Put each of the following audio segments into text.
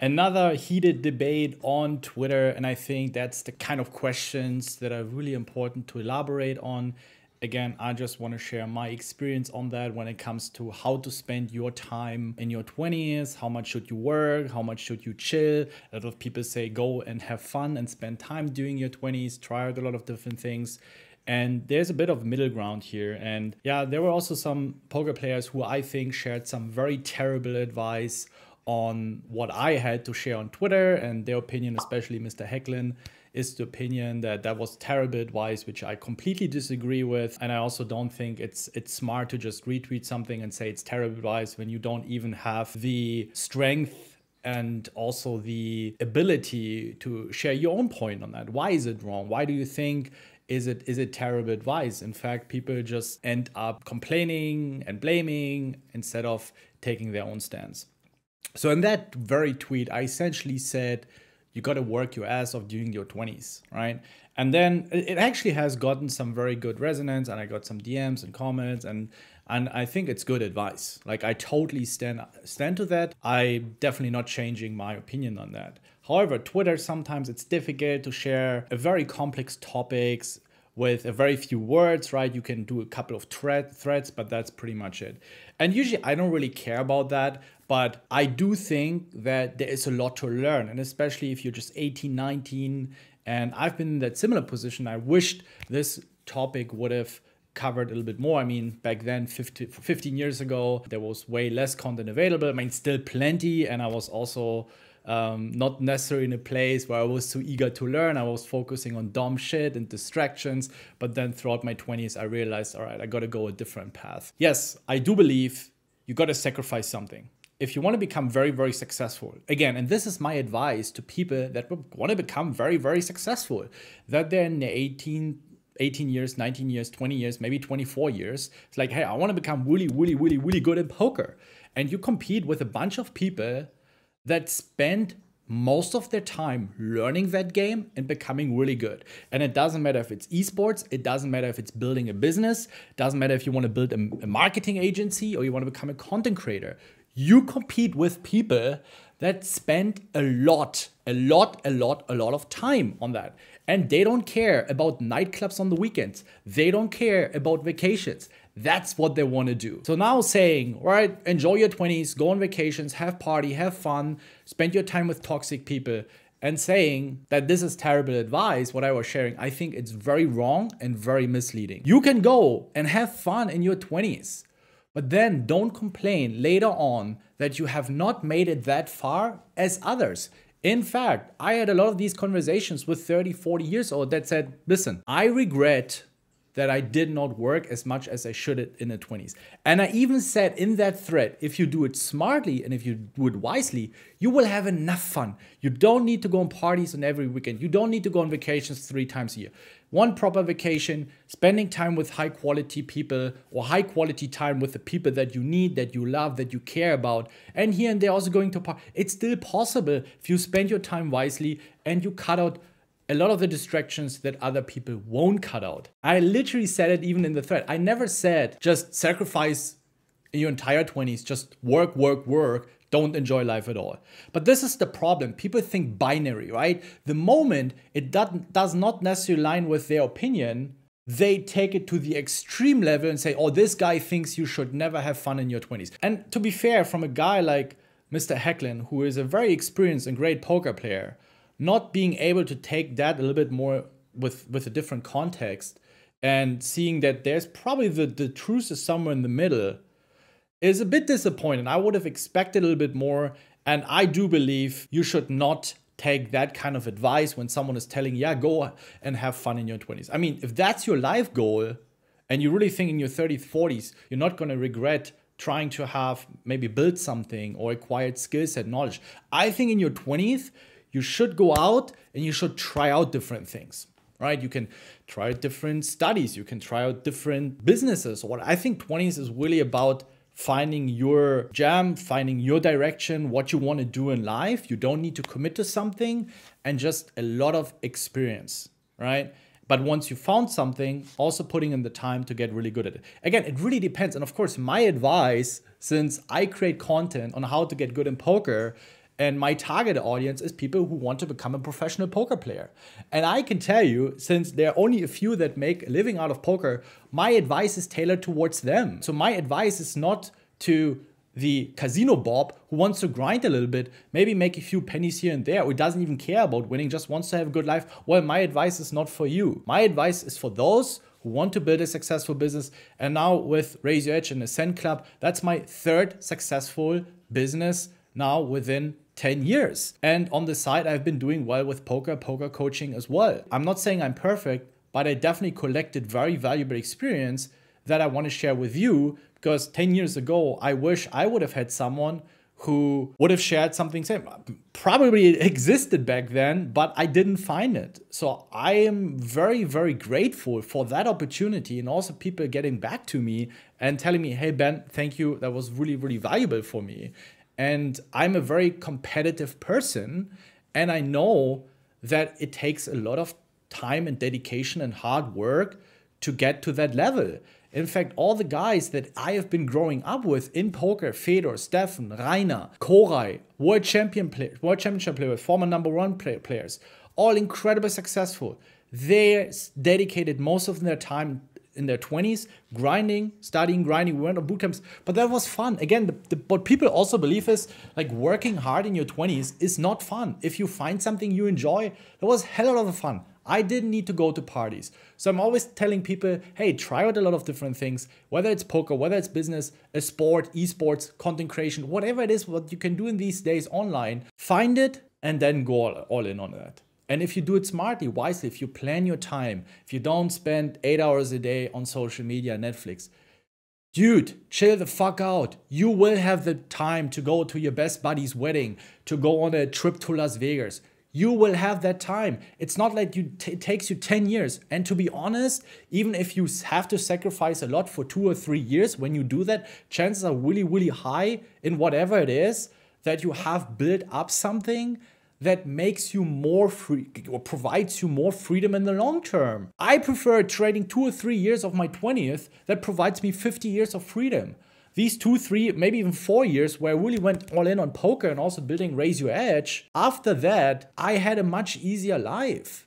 Another heated debate on Twitter, and I think that's the kind of questions that are really important to elaborate on. Again, I just want to share my experience on that when it comes to how to spend your time in your 20s. How much should you work? How much should you chill? A lot of people say go and have fun and spend time during your 20s, try out a lot of different things. And there's a bit of middle ground here. And yeah, there were also some poker players who I think shared some very terrible advice on what I had to share on Twitter, and their opinion, especially Mr. Hecklin, is the opinion that that was terrible advice, which I completely disagree with. And I also don't think it's smart to just retweet something and say it's terrible advice when you don't even have the strength and also the ability to share your own point on that. Why is it wrong? Why do you think is it terrible advice? In fact, people just end up complaining and blaming instead of taking their own stance. So in that very tweet, I essentially said, you got to work your ass off during your 20s, right? And then it actually has gotten some very good resonance, and I got some DMs and comments, and I think it's good advice. Like, I totally stand to that. I'm definitely not changing my opinion on that. However, Twitter, sometimes it's difficult to share a very complex topics with a very few words, right? You can do a couple of threads, but that's pretty much it. And usually I don't really care about that, but I do think that there is a lot to learn. And especially if you're just 18, 19, and I've been in that similar position, I wished this topic would have covered a little bit more. I mean, back then, 15 years ago, there was way less content available. I mean, still plenty. And I was also not necessarily in a place where I was too eager to learn. I was focusing on dumb shit and distractions. But then throughout my 20s, I realized, all right, I got to go a different path. Yes, I do believe you got to sacrifice something. If you want to become very, very successful, again, and this is my advice to people that want to become very, very successful, that they're in their 18 years, 19 years, 20 years, maybe 24 years. It's like, hey, I want to become really, really, really, really good in poker. And you compete with a bunch of people that spend most of their time learning that game and becoming really good. And it doesn't matter if it's esports, it doesn't matter if it's building a business, it doesn't matter if you want to build a marketing agency or you want to become a content creator. You compete with people that spend a lot of time on that. And they don't care about nightclubs on the weekends. They don't care about vacations. That's what they want to do. So now saying, all right, enjoy your 20s, go on vacations, have party, have fun, spend your time with toxic people, and saying that this is terrible advice, what I was sharing, I think it's very wrong and very misleading. You can go and have fun in your 20s. But then don't complain later on that you have not made it that far as others. In fact, I had a lot of these conversations with 30, 40 years old that said, listen, I regret that I did not work as much as I should in the 20s. And I even said in that thread, if you do it smartly and if you do it wisely, you will have enough fun. You don't need to go on parties on every weekend. You don't need to go on vacations 3 times a year. One proper vacation, spending time with high quality people or high quality time with the people that you need, that you love, that you care about. And here and there also going to party. It's still possible if you spend your time wisely and you cut out a lot of the distractions that other people won't cut out. I literally said it even in the thread. I never said just sacrifice your entire 20s, just work, work, work, don't enjoy life at all. But this is the problem. People think binary, right? The moment it does not necessarily align with their opinion, they take it to the extreme level and say, oh, this guy thinks you should never have fun in your 20s. And to be fair, from a guy like Mr. Hecklin, who is a very experienced and great poker player, not being able to take that a little bit more with a different context and seeing that there's probably the truth is somewhere in the middle is a bit disappointing. I would have expected a little bit more. And I do believe you should not take that kind of advice when someone is telling, yeah, go and have fun in your 20s. I mean, if that's your life goal and you really think in your 30s, 40s, you're not going to regret trying to have maybe build something or acquired skill set knowledge. I think in your 20s, you should go out and you should try out different things, right? You can try out different studies. You can try out different businesses. What I think 20s is really about finding your jam, finding your direction, what you want to do in life. You don't need to commit to something and just a lot of experience, right? But once you found something, also putting in the time to get really good at it. Again, it really depends. And of course, my advice, since I create content on how to get good in poker, And my target audience is people who want to become a professional poker player. And I can tell you, since there are only a few that make a living out of poker, my advice is tailored towards them. So my advice is not to the casino Bob who wants to grind a little bit, maybe make a few pennies here and there, or doesn't even care about winning, just wants to have a good life. Well, my advice is not for you. My advice is for those who want to build a successful business. And now with Raise Your Edge and Ascent Club, that's my third successful business now within 10 years. And on the side, I've been doing well with poker coaching as well. I'm not saying I'm perfect, but I definitely collected very valuable experience that I want to share with you, because 10 years ago, I wish I would have had someone who would have shared something same. Probably it existed back then, but I didn't find it. So I am very, very grateful for that opportunity, and also people getting back to me and telling me, hey, Ben, thank you. That was really, really valuable for me. And I'm a very competitive person, and I know that it takes a lot of time and dedication and hard work to get to that level. In fact, all the guys that I have been growing up with in poker, Fedor, Steffen, Rainer, Koray, world championship players, former #1 players, all incredibly successful. They dedicated most of their time in their 20s, grinding, studying, grinding. We went on boot camps, but that was fun. Again, what people also believe is like working hard in your 20s is not fun. If you find something you enjoy, that was hell of a lot of fun. I didn't need to go to parties. So I'm always telling people, hey, try out a lot of different things, whether it's poker, whether it's business, a sport, esports, content creation, whatever it is, what you can do in these days online, find it and then go all in on that. And if you do it smartly, wisely, if you plan your time, if you don't spend 8 hours a day on social media, Netflix, dude, chill the fuck out. You will have the time to go to your best buddy's wedding, to go on a trip to Las Vegas. You will have that time. It's not like it takes you 10 years. And to be honest, even if you have to sacrifice a lot for 2 or 3 years, when you do that, chances are really, really high in whatever it is that you have built up something that makes you more free or provides you more freedom in the long term. I prefer trading 2 or 3 years of my 20th that provides me 50 years of freedom. These 2, 3, maybe even 4 years where I really went all in on poker and also building Raise Your Edge, after that, I had a much easier life.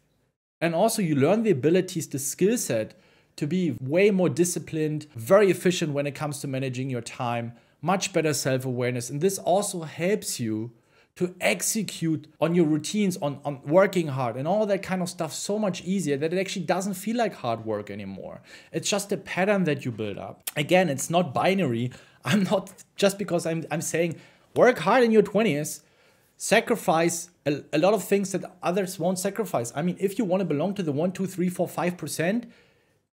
And also you learn the abilities, the skill set to be way more disciplined, very efficient when it comes to managing your time, much better self-awareness. And this also helps you to execute on your routines, on working hard and all that kind of stuff so much easier that it actually doesn't feel like hard work anymore. It's just a pattern that you build up. Again, it's not binary. I'm not, just because I'm saying work hard in your 20s, sacrifice a lot of things that others won't sacrifice. I mean, if you want to belong to the 1, 2, 3, 4, 5%,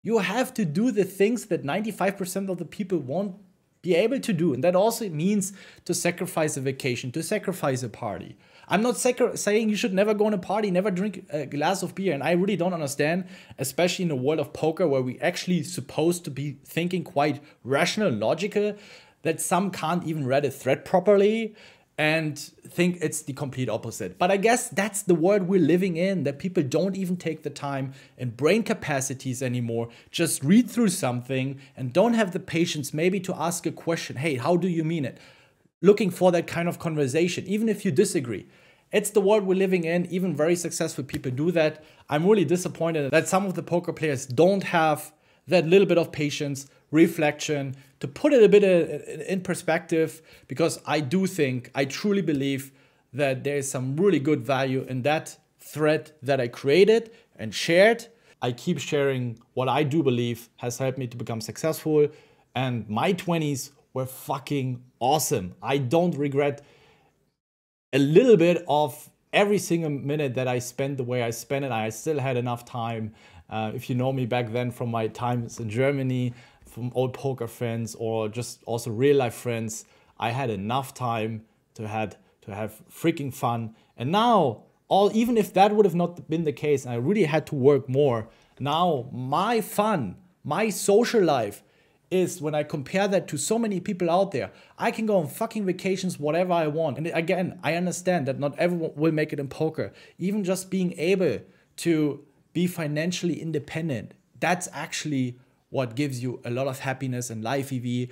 you have to do the things that 95% of the people won't be able to do. And that also means to sacrifice a vacation, to sacrifice a party. I'm not saying you should never go on a party, never drink a glass of beer. And I really don't understand, especially in the world of poker where we actually supposed to be thinking quite rational, logical, that some can't even read a thread properly and think it's the complete opposite. But I guess that's the world we're living in, that people don't even take the time and brain capacities anymore, just read through something and don't have the patience maybe to ask a question. Hey, how do you mean it? Looking for that kind of conversation, even if you disagree. It's the world we're living in. Even very successful people do that. I'm really disappointed that some of the poker players don't have that little bit of patience, reflection, to put it a bit in perspective, because I truly believe that there is some really good value in that thread that I created and shared. I keep sharing what I do believe has helped me to become successful, and my 20s were fucking awesome. I don't regret a little bit of every single minute that I spent the way I spent it. I still had enough time. If you know me back then from my times in Germany, from old poker friends or just also real life friends, I had enough time to have freaking fun. And now, even if that would have not been the case, and I really had to work more, now my fun, my social life is, when I compare that to so many people out there, I can go on fucking vacations, whatever I want. And again, I understand that not everyone will make it in poker. Even just being able to be financially independent, that's actually what gives you a lot of happiness in life, EV.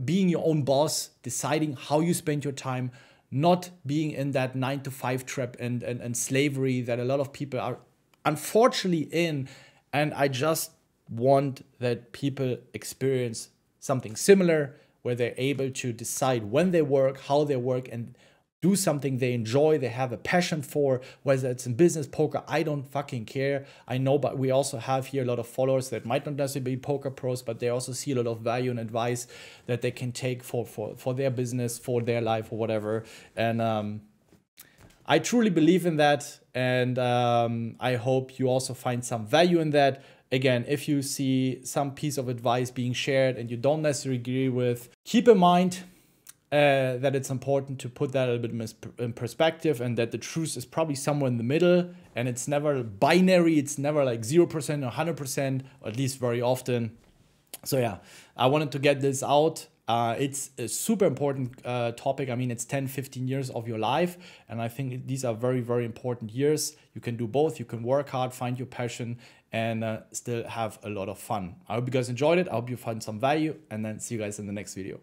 Being your own boss, deciding how you spend your time, not being in that 9-to-5 trap and slavery that a lot of people are unfortunately in. And I just want that people experience something similar, where they're able to decide when they work, how they work, and do something they enjoy, they have a passion for, whether it's in business, poker, I don't fucking care. I know, but we also have here a lot of followers that might not necessarily be poker pros, but they also see a lot of value and advice that they can take for their business, for their life, or whatever. And I truly believe in that, and I hope you also find some value in that. Again, if you see some piece of advice being shared and you don't necessarily agree with, keep in mind that it's important to put that a little bit in perspective, and that the truth is probably somewhere in the middle, and it's never binary. It's never like 0% or 100%, or at least very often. So yeah, I wanted to get this out. It's a super important topic. I mean, it's 10-15 years of your life, and I think these are very, very important years. You can do both. You can work hard, find your passion, and still have a lot of fun. I hope you guys enjoyed it. I hope you found some value, and then see you guys in the next video.